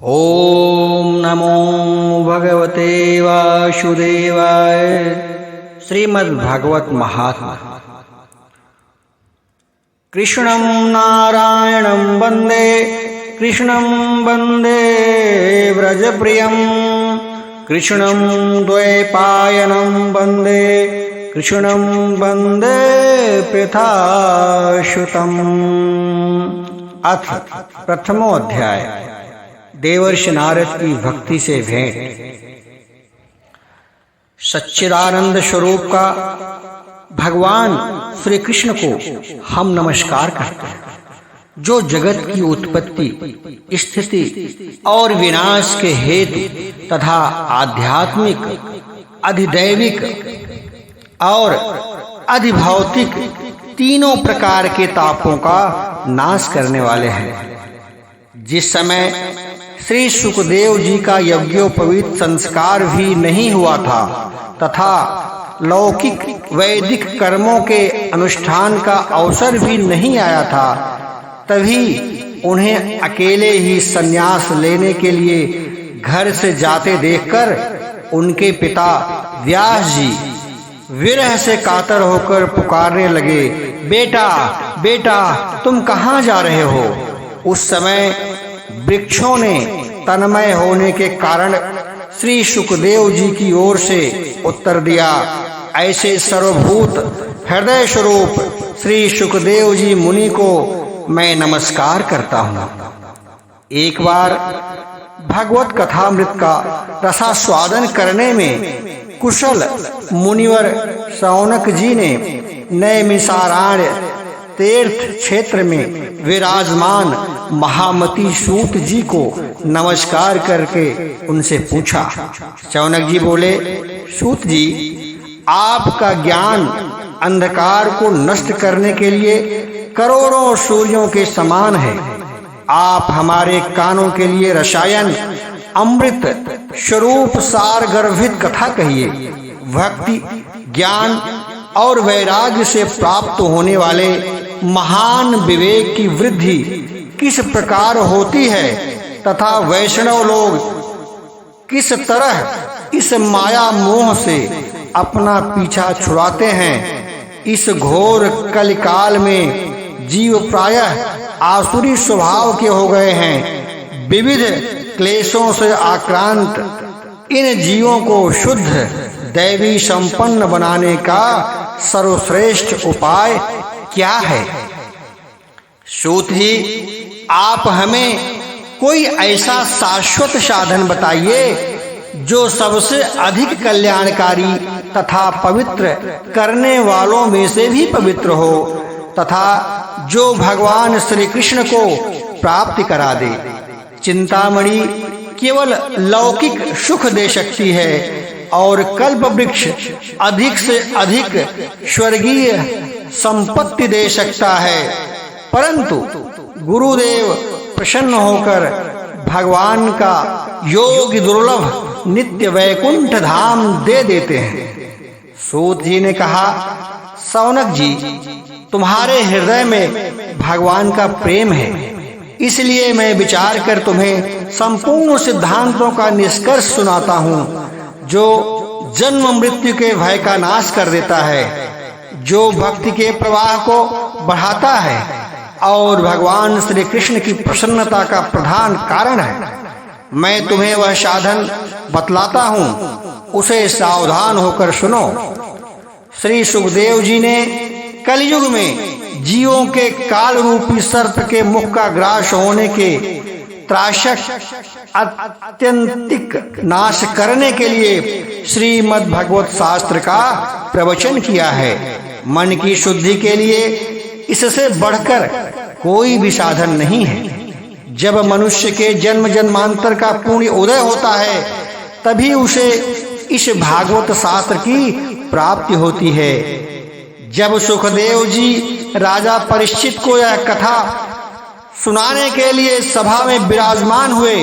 ओम नमो भगवते वासुदेवाय। श्रीमद्भागवत महात्म्य। कृष्णं नारायणं वन्दे, कृष्णं वन्दे व्रजप्रियं, कृष्णं द्वैपायनं वन्दे, कृष्णं वन्दे पृथाश्रुतम्। अथ प्रथमो अध्याय। देवर्षि नारद की भक्ति से भेंट। सच्चिदानंद स्वरूप का भगवान श्री कृष्ण को हम नमस्कार करते हैं, जो जगत की उत्पत्ति, स्थिति और विनाश के हेतु तथा आध्यात्मिक, अधिदैविक और अधिभौतिक तीनों प्रकार के तापों का नाश करने वाले हैं। जिस समय श्री सुखदेव जी का यज्ञोपवीत संस्कार भी नहीं हुआ था तथा लौकिक वैदिक कर्मों के अनुष्ठान का अवसर भी नहीं आया था, तभी उन्हें अकेले ही संन्यास लेने के लिए घर से जाते देखकर उनके पिता व्यास जी विरह से कातर होकर पुकारने लगे, बेटा बेटा तुम कहाँ जा रहे हो? उस समय वृक्षों ने तन्मय होने के कारण श्री सुखदेव जी की ओर से उत्तर दिया, ऐसे सर्वभूत हृदय स्वरूप श्री सुखदेव जी मुनि को मैं नमस्कार करता हूँ। एक बार भगवत कथामृत का रसास्वादन करने में कुशल मुनिवर शौनक जी ने नैमिषारण्य तीर्थ क्षेत्र में विराजमान महामती सूत जी को नमस्कार करके उनसे पूछा। शौनक जी बोले, सूत जी, आपका ज्ञान अंधकार को नष्ट करने के लिए करोड़ों सूर्यों के समान है। आप हमारे कानों के लिए रसायन अमृत स्वरूप सार गर्भित कथा कहिए। भक्ति, ज्ञान और वैराग्य से प्राप्त होने वाले महान विवेक की वृद्धि किस प्रकार होती है तथा वैष्णव लोग किस तरह इस माया मोह से अपना पीछा छुड़ाते हैं, इस घोर कलिकाल में जीव प्रायः आसुरी स्वभाव के हो गए हैं। विविध क्लेशों से आक्रांत इन जीवों को शुद्ध दैवी संपन्न बनाने का सर्वश्रेष्ठ उपाय क्या है? सूत जी, आप हमें कोई ऐसा शाश्वत साधन बताइए जो सबसे अधिक कल्याणकारी तथा पवित्र करने वालों में से भी पवित्र हो तथा जो भगवान श्री कृष्ण को प्राप्ति करा दे। चिंतामणि केवल लौकिक सुख दे सकती है और कल्प वृक्ष अधिक से अधिक स्वर्गीय संपत्ति दे सकता है, परंतु गुरुदेव प्रसन्न होकर भगवान का योग दुर्लभ नित्य वैकुंठ धाम दे देते हैं। सूत जी ने कहा, शौनक जी, तुम्हारे हृदय में भगवान का प्रेम है, इसलिए मैं विचार कर तुम्हें संपूर्ण सिद्धांतों का निष्कर्ष सुनाता हूँ, जो जन्म मृत्यु के भय का नाश कर देता है, जो भक्ति के प्रवाह को बढ़ाता है और भगवान श्री कृष्ण की प्रसन्नता का प्रधान कारण है। मैं तुम्हें वह साधन बतलाता हूँ, उसे सावधान होकर सुनो। श्री सुखदेव जी ने कलयुग में जीवों के काल रूपी सर्प के मुख का ग्रास होने के त्रासक अत्यंतिक नाश करने के लिए श्रीमद् भगवत शास्त्र का प्रवचन किया है। मन की शुद्धि के लिए इससे बढ़कर कोई भी साधन नहीं है। जब मनुष्य के जन्म जन्मांतर का पुण्य उदय होता है, तभी उसे इस भागवत शास्त्र की प्राप्ति होती है। जब सुखदेव जी राजा परीक्षित को यह कथा सुनाने के लिए सभा में विराजमान हुए,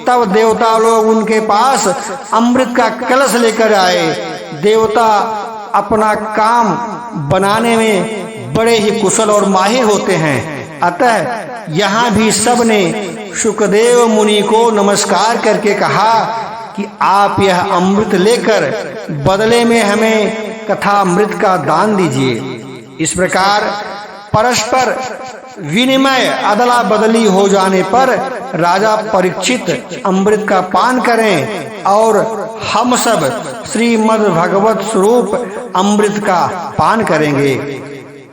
तब देवता लोग उनके पास अमृत का कलश लेकर आए। देवता अपना काम बनाने में बड़े ही कुशल और माहिर होते हैं, अतः यहाँ भी सब ने शुकदेव मुनि को नमस्कार करके कहा कि आप यह अमृत लेकर बदले में हमें कथामृत का दान दीजिए। इस प्रकार परस्पर विनिमय अदला बदली हो जाने पर राजा परीक्षित अमृत का पान करें और हम सब श्रीमद् भगवत स्वरूप अमृत का पान करेंगे।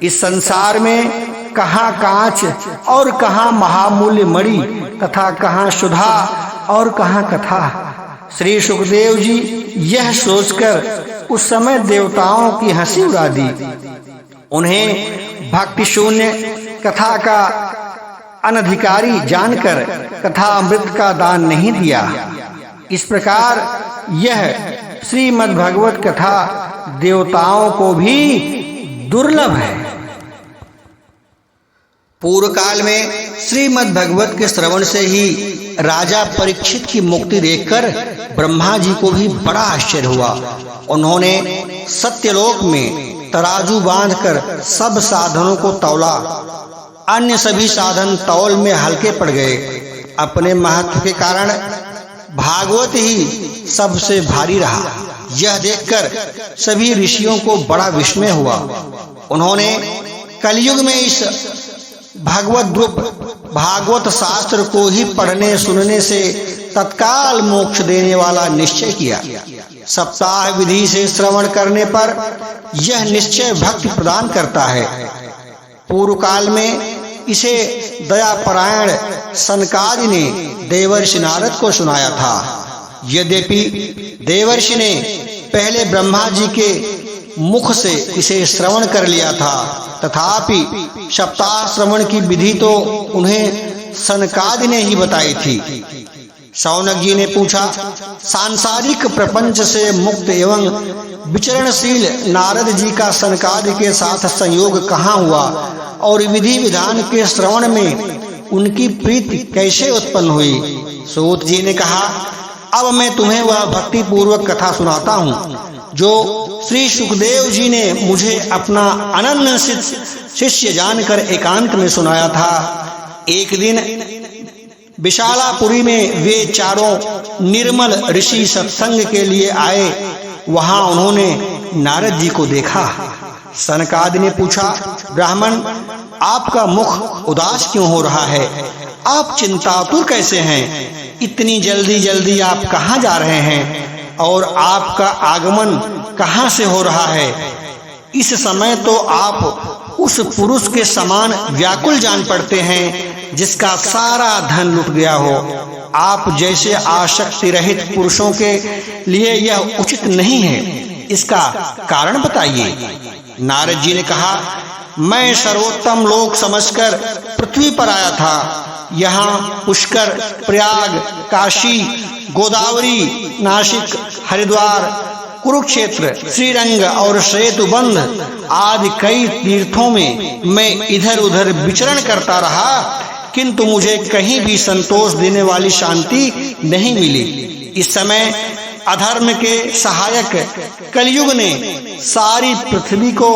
इस संसार में कहाँ कांच और कहाँ महामूल्य मणि तथा कहाँ सुधा और कहाँ कथा। श्री सुखदेव जी यह सोचकर उस समय देवताओं की हंसी उड़ा दी। उन्हें भक्ति शून्य कथा का अनधिकारी जानकर कथा अमृत का दान नहीं दिया। इस प्रकार यह श्रीमद् भगवत कथा देवताओं को भी दुर्लभ है। पूर्व काल में श्रीमद् भगवत के श्रवण से ही राजा परीक्षित की मुक्ति देखकर ब्रह्मा जी को भी बड़ा आश्चर्य हुआ। उन्होंने सत्यलोक में तराजू बांधकर सब साधनों को तौला। अन्य सभी साधन तौल में हल्के पड़ गए। अपने महत्व के कारण भागवत ही सबसे भारी रहा। यह देखकर सभी ऋषियों को बड़ा विस्मय हुआ। उन्होंने कलयुग में इस भागवत शास्त्र को ही पढ़ने सुनने से तत्काल मोक्ष देने वाला निश्चय किया। सप्ताह विधि से श्रवण करने पर यह निश्चय भक्ति प्रदान करता है। पूर्व काल में इसे दयापरायण सनकादि ने देवर्षि नारद को सुनाया था। यद्यपि देवर्षि ने पहले ब्रह्मा जी के मुख से इसे श्रवण कर लिया था, तथापि सप्ताह श्रवण की विधि तो उन्हें सनकादि ने ही बताई थी। शौनक जी ने पूछा, सांसारिक प्रपंच से मुक्त एवं विचरणशील नारद जी का सनकादि के साथ संयोग कहाँ हुआ और विधि विधान के श्रवण में उनकी प्रीति कैसे उत्पन्न हुई? सूत जी ने कहा, अब मैं तुम्हें वह भक्ति पूर्वक कथा सुनाता हूँ जो श्री सुखदेव जी ने मुझे अपना अनन्य शिष्य जानकर एकांत में सुनाया था। एक दिन विशालापुरी में वे चारों निर्मल ऋषि सत्संग के लिए आए। वहां उन्होंने नारद जी को देखा। सनकादि ने पूछा, ब्राह्मण, आपका मुख उदास क्यों हो रहा है? आप चिंतातुर कैसे हैं? इतनी जल्दी जल्दी आप कहाँ जा रहे हैं और आपका आगमन कहाँ से हो रहा है? इस समय तो आप उस पुरुष के समान व्याकुल जान पड़ते हैं जिसका सारा धन लुट गया हो। आप जैसे आसक्ति रहित पुरुषों के लिए यह उचित नहीं है। इसका कारण बताइए। नारद जी ने कहा, मैं सर्वोत्तम लोक समझकर पृथ्वी पर आया था। यहाँ पुष्कर, प्रयाग, काशी, गोदावरी, नासिक, हरिद्वार, कुरुक्षेत्र, श्रीरंग और सेतुबंध आदि कई तीर्थों में मैं इधर उधर विचरण करता रहा, किंतु मुझे कहीं भी संतोष देने वाली शांति नहीं मिली। इस समय अधर्म के सहायक कलयुग ने सारी पृथ्वी को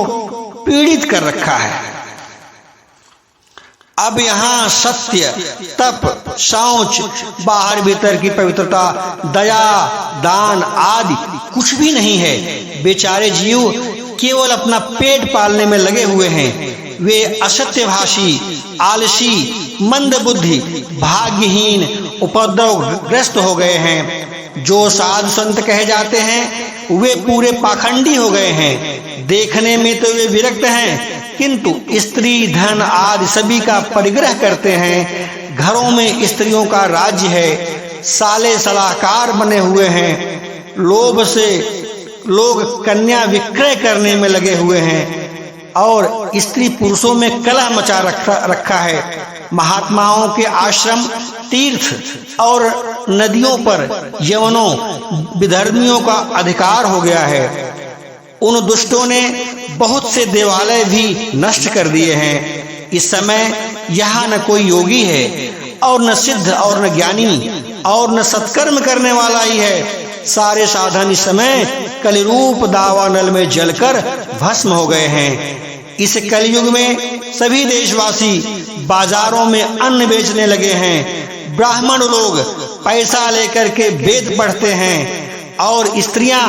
पीड़ित कर रखा है। अब यहाँ सत्य, तप, शौच, बाहर भीतर की पवित्रता, दया, दान आदि कुछ भी नहीं है। बेचारे जीव केवल अपना पेट पालने में लगे हुए हैं। वे असत्यभाषी, आलसी, मंदबुद्धि, भाग्यहीन, उपद्रवग्रस्त हो गए हैं। जो साधु संत कहे जाते हैं वे पूरे पाखंडी हो गए हैं। देखने में तो वे विरक्त हैं, किंतु स्त्री, धन आदि सभी का परिग्रह करते हैं। घरों में स्त्रियों का राज्य है। साले सलाहकार बने हुए हैं। लोभ से लोग कन्या विक्रय करने में लगे हुए हैं और स्त्री पुरुषों में कलह मचा रखा है। महात्माओं के आश्रम, तीर्थ और नदियों पर यवनों, विधर्मियों का अधिकार हो गया है। उन दुष्टों ने बहुत से देवालय भी नष्ट कर दिए हैं। इस समय यहाँ न कोई योगी है और न सिद्ध और न ज्ञानी और न सत्कर्म करने वाला ही है। सारे साधन इस समय कलिरूप दावानल में जलकर भस्म हो गए हैं। इस कलयुग में सभी देशवासी बाजारों में अन्न बेचने लगे हैं। ब्राह्मण लोग पैसा लेकर के वेद पढ़ते हैं और स्त्रियां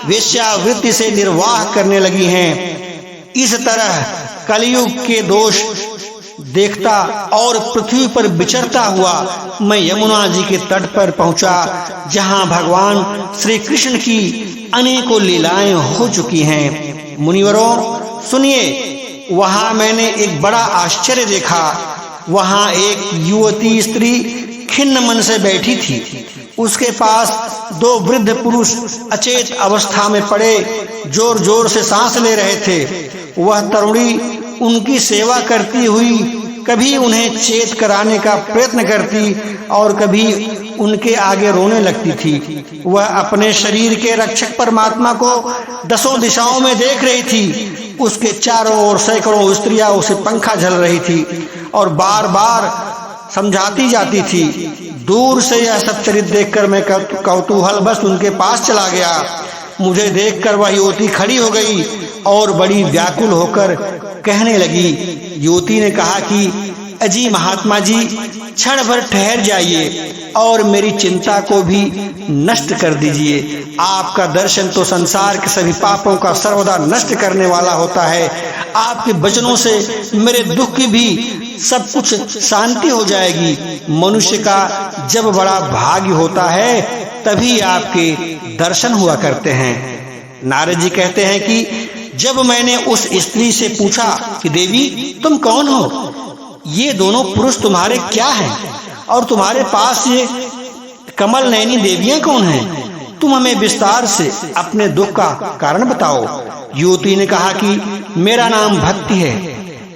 वेश्यावृत्ति से निर्वाह करने लगी हैं। इस तरह कलयुग के दोष देखता और पृथ्वी पर विचरता हुआ मैं यमुना जी के तट पर पहुंचा, जहां भगवान श्री कृष्ण की अनेकों लीलाएं हो चुकी हैं। मुनिवरों सुनिए, वहां मैंने एक बड़ा आश्चर्य देखा। वहां एक युवती स्त्री खिन्न मन से बैठी थी। उसके पास दो वृद्ध पुरुष अचेत अवस्था में पड़े जोर जोर से सांस ले रहे थे। वह तरुणी उनकी सेवा करती हुई कभी उन्हें चेत कराने का प्रयत्न करती और कभी उनके आगे रोने लगती थी। वह अपने शरीर के रक्षक परमात्मा को दसों दिशाओं में देख रही थी। उसके चारों ओर सैकड़ों स्त्रियां उसे पंखा झल रही थी और बार बार समझाती जाती थी। दूर से यह सब चरित्र देखकर मैं कौतूहलवश उनके पास चला गया। मुझे देखकर वह युवती खड़ी हो गई और बड़ी व्याकुल होकर कहने लगी। युवती ने कहा कि अजी महात्मा जी, क्षण भर ठहर जाइए और मेरी चिंता को भी नष्ट कर दीजिए। आपका दर्शन तो संसार के सभी पापों का सर्वदा नष्ट करने वाला होता है। आपके वचनों से मेरे दुख की भी सब कुछ शांति हो जाएगी। मनुष्य का जब बड़ा भाग्य होता है तभी आपके दर्शन हुआ करते हैं। नारद जी कहते हैं कि जब मैंने उस स्त्री से पूछा कि देवी तुम कौन हो, ये दोनों पुरुष तुम्हारे क्या हैं और तुम्हारे पास ये कमल नयनी देवियां कौन हैं? तुम हमें विस्तार से अपने दुख का कारण बताओ। युवती ने कहा कि मेरा नाम भक्ति है।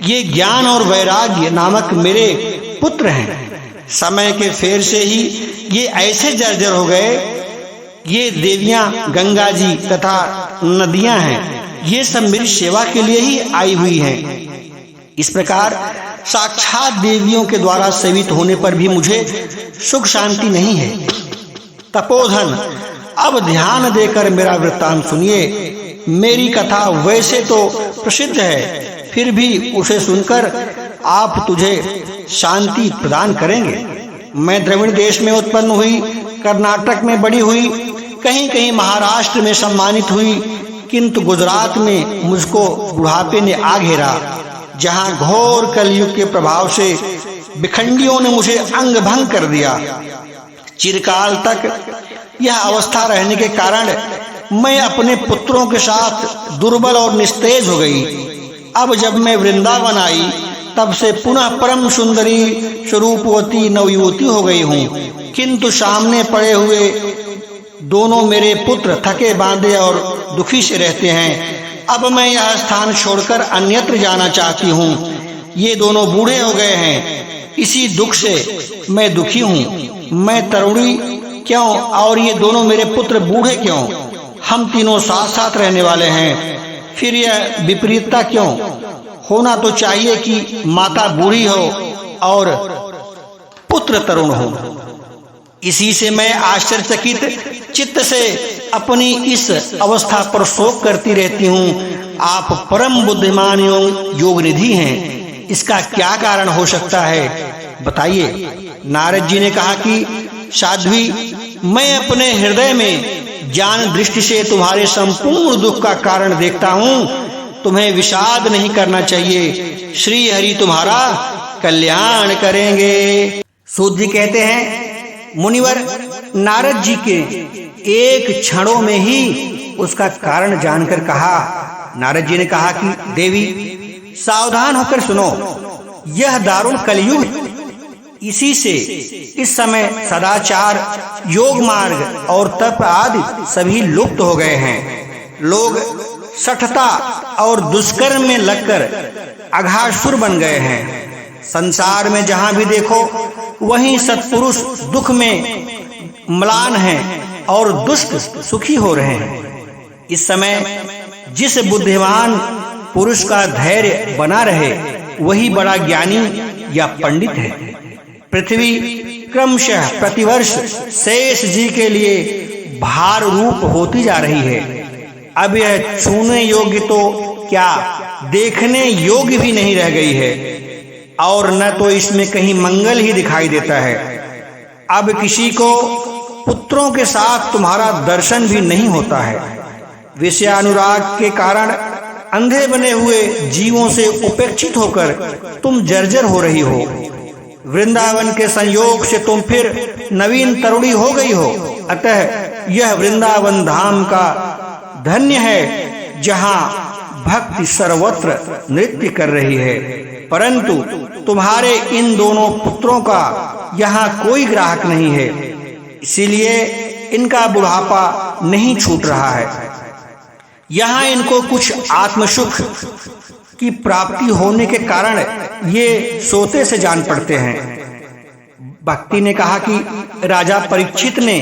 ये ज्ञान और वैराग्य नामक मेरे पुत्र हैं। समय के फेर से ही ये ऐसे जर्जर हो गए। ये देवियां गंगा जी तथा नदियां हैं। ये सब मेरी सेवा के लिए ही आई हुई हैं। इस प्रकार साक्षात देवियों के द्वारा सेवित होने पर भी मुझे सुख शांति नहीं है। तपोधन, अब ध्यान देकर मेरा वृत्तांत सुनिए। मेरी कथा वैसे तो प्रसिद्ध है, फिर भी उसे सुनकर आप तुझे शांति प्रदान करेंगे। मैं द्रविड़ देश में उत्पन्न हुई, कर्नाटक में बड़ी हुई, कहीं कहीं महाराष्ट्र में सम्मानित हुई, किंतु गुजरात में मुझको बुढ़ापे ने आ घेरा, जहां घोर कलयुग के प्रभाव से विखंडियों ने मुझे अंग भंग कर दिया। चिरकाल तक यह अवस्था रहने के कारण मैं अपने पुत्रों के साथ दुर्बल और निस्तेज हो गई। अब जब मैं वृंदावन आई तब से पुनः परम सुंदरी स्वरूपवती नवयुवती हो गई हूँ, किंतु सामने पड़े हुए दोनों मेरे पुत्र थके बांधे और दुखी से रहते हैं। अब मैं यह स्थान छोड़कर अन्यत्र जाना चाहती हूँ। ये दोनों बूढ़े हो गए हैं, इसी दुख से मैं दुखी हूँ। मैं तरुणी क्यों और ये दोनों मेरे पुत्र बूढ़े क्यों? हम तीनों साथ साथ रहने वाले हैं, फिर यह विपरीतता क्यों? होना तो चाहिए कि माता बूढ़ी हो और पुत्र तरुण हो। इसी से मैं आश्चर्यचकित चित्त से अपनी इस अवस्था पर शोक करती रहती हूँ। आप परम बुद्धिमान योग निधि हैं, इसका क्या कारण हो सकता है, बताइए। नारद जी ने कहा कि साध्वी, मैं अपने हृदय में ज्ञान दृष्टि से तुम्हारे संपूर्ण दुख का कारण देखता हूँ। तुम्हें विषाद नहीं करना चाहिए। श्री हरि तुम्हारा कल्याण करेंगे। सूत जी कहते हैं, मुनिवर नारद जी के एक क्षणों में ही उसका कारण जानकर कहा। नारद जी ने कहा कि देवी सावधान होकर सुनो, यह दारुण कलयुग, इसी से इस समय सदाचार, योग मार्ग और तप आदि सभी लुप्त हो गए हैं। लोग सठता और दुष्कर्म में लगकर अघासुर बन गए हैं। संसार में जहां भी देखो वहीं सत्पुरुष दुख में म्लान हैं और दुष्ट सुखी हो रहे हैं। इस समय जिस बुद्धिमान पुरुष का धैर्य बना रहे वही बड़ा ज्ञानी या पंडित है। पृथ्वी क्रमशः प्रतिवर्ष शेष जी के लिए भार रूप होती जा रही है। अब यह छूने योग्य तो क्या देखने योग्य भी नहीं रह गई है और न तो इसमें कहीं मंगल ही दिखाई देता है। अब किसी को पुत्रों के साथ तुम्हारा दर्शन भी नहीं होता है। विषयानुराग के कारण अंधे बने हुए जीवों से उपेक्षित होकर तुम जर्जर हो रही हो। वृंदावन के संयोग से तुम फिर नवीन तरुणी हो गई हो। अतः यह वृंदावन धाम का धन्य है जहां भक्ति सर्वत्र नृत्य कर रही है। परंतु तुम्हारे इन दोनों पुत्रों का यहाँ कोई ग्राहक नहीं है, इसीलिए इनका बुढ़ापा नहीं छूट रहा है। यहाँ इनको कुछ आत्मसुख की प्राप्ति होने के कारण ये सोते से जान पड़ते हैं। भक्ति ने कहा कि राजा परीक्षित ने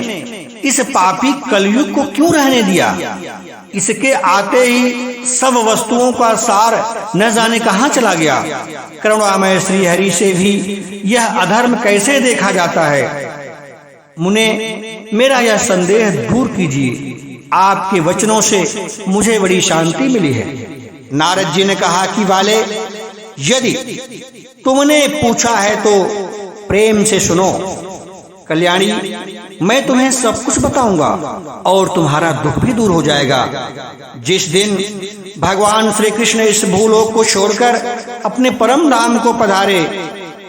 इस पापी कलयुग को क्यों रहने दिया? इसके आते ही सब वस्तुओं का सार न जाने कहां चला गया। करुणामय श्री हरि से भी यह अधर्म कैसे देखा जाता है? मुने, मेरा यह संदेह दूर कीजिए। आपके वचनों से मुझे बड़ी शांति मिली है। नारद जी ने कहा कि वाले, यदि तुमने पूछा है तो प्रेम से सुनो। कल्याणी, मैं तुम्हें सब कुछ बताऊंगा और तुम्हारा दुख भी दूर हो जाएगा। जिस दिन भगवान श्री कृष्ण इस भूलोक को छोड़कर अपने परम धाम को पधारे,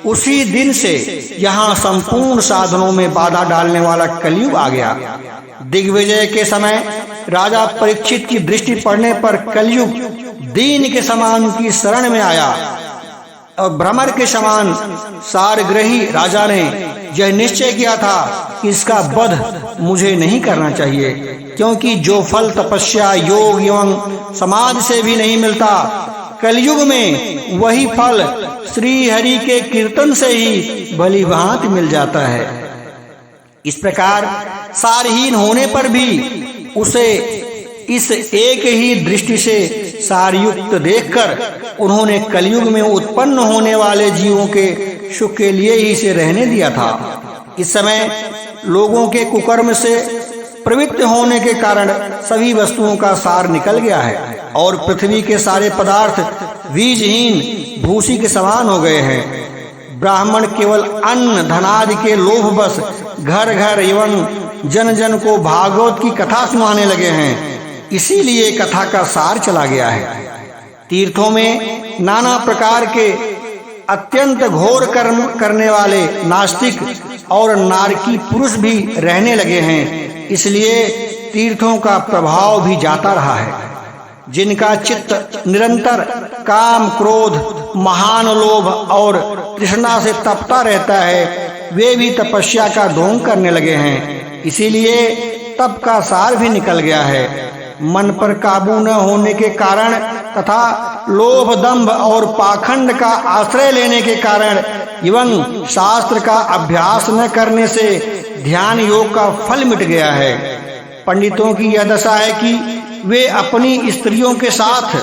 उसी दिन से यहाँ संपूर्ण साधनों में बाधा डालने वाला कलयुग आ गया। दिग्विजय के समय राजा परीक्षित की दृष्टि पड़ने पर कलयुग दीन के समान की शरण में आया और भ्रमर के समान सारग्रही राजा ने यह निश्चय किया था कि इसका वध मुझे नहीं करना चाहिए, क्योंकि जो फल तपस्या, योग एवं समाधि से भी नहीं मिलता, कलयुग में वही फल श्री हरि के कीर्तन से ही भली भांति मिल जाता है। इस प्रकार सारहीन होने पर भी उसे इस एक ही दृष्टि से सारयुक्त देखकर उन्होंने कलयुग में उत्पन्न होने वाले जीवों के सुख के लिए ही इसे रहने दिया था। इस समय लोगों के कुकर्म से प्रवृत्त होने के कारण सभी वस्तुओं का सार निकल गया है और पृथ्वी के सारे पदार्थ बीजहीन भूसी के समान हो गए हैं। ब्राह्मण केवल अन्न धनादि के लोभ बस घर घर एवं जन जन को भागवत की कथा सुनाने लगे हैं। इसीलिए कथा का सार चला गया है। तीर्थों में नाना प्रकार के अत्यंत घोर कर्म करने वाले नास्तिक और नारकी पुरुष भी रहने लगे हैं, इसलिए तीर्थों का प्रभाव भी जाता रहा है। जिनका चित्त निरंतर काम, क्रोध, महान लोभ और तृष्णा से तपता रहता है, वे भी तपस्या का ढोंग करने लगे हैं। इसीलिए तप का सार भी निकल गया है। मन पर काबू न होने के कारण तथा लोभ, दंभ और पाखंड का आश्रय लेने के कारण एवं शास्त्र का अभ्यास न करने से ध्यान योग का फल मिट गया है। पंडितों की यह दशा है कि वे अपनी स्त्रियों के साथ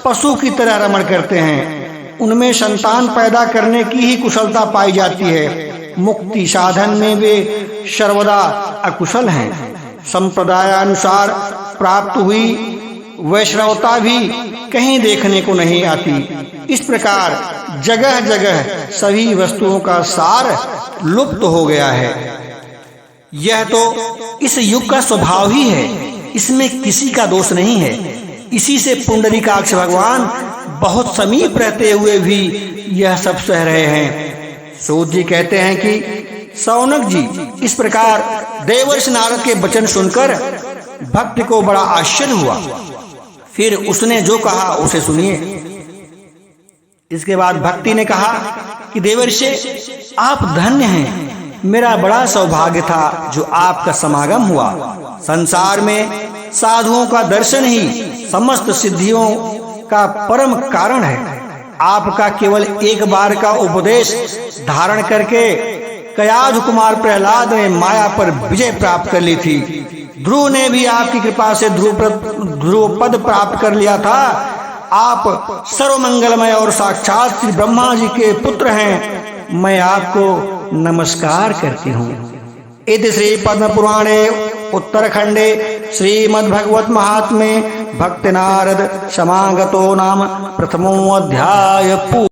पशु की तरह रमण करते हैं। उनमें संतान पैदा करने की ही कुशलता पाई जाती है। मुक्ति साधन में वे सर्वदा अकुशल हैं। संप्रदायानुसार प्राप्त हुई वैष्णवता भी कहीं देखने को नहीं आती। इस प्रकार जगह जगह सभी वस्तुओं का सार लुप्त हो गया है। यह तो इस युग का स्वभाव ही है, इसमें किसी का दोष नहीं है। इसी से पुंडरीकाक्ष भगवान बहुत समीप रहते हुए भी यह सब सह रहे हैं। सूत जी कहते हैं कि सौनक जी, इस प्रकार देवर्षि नारद के वचन सुनकर भक्त को बड़ा आश्चर्य हुआ। फिर उसने जो कहा उसे सुनिए। इसके बाद भक्ति ने कहा कि देवर्षि, आप धन्य हैं। मेरा बड़ा सौभाग्य था जो आपका समागम हुआ। संसार में साधुओं का दर्शन ही समस्त सिद्धियों का परम कारण है। आपका केवल एक बार का उपदेश धारण करके कयाधु कुमार प्रहलाद ने माया पर विजय प्राप्त कर ली थी। ध्रुव ने भी आपकी कृपा से ध्रुव पद प्राप्त कर लिया था। आप सर्वमंगलमय और साक्षात श्री ब्रह्मा जी के पुत्र हैं। मैं आपको नमस्कार करती हूँ। इति श्री पद्म पुराणे उत्तरखंडे श्रीमद्भगवत महात्म्ये भक्ति नारद समागतो नाम प्रथमो अध्याय।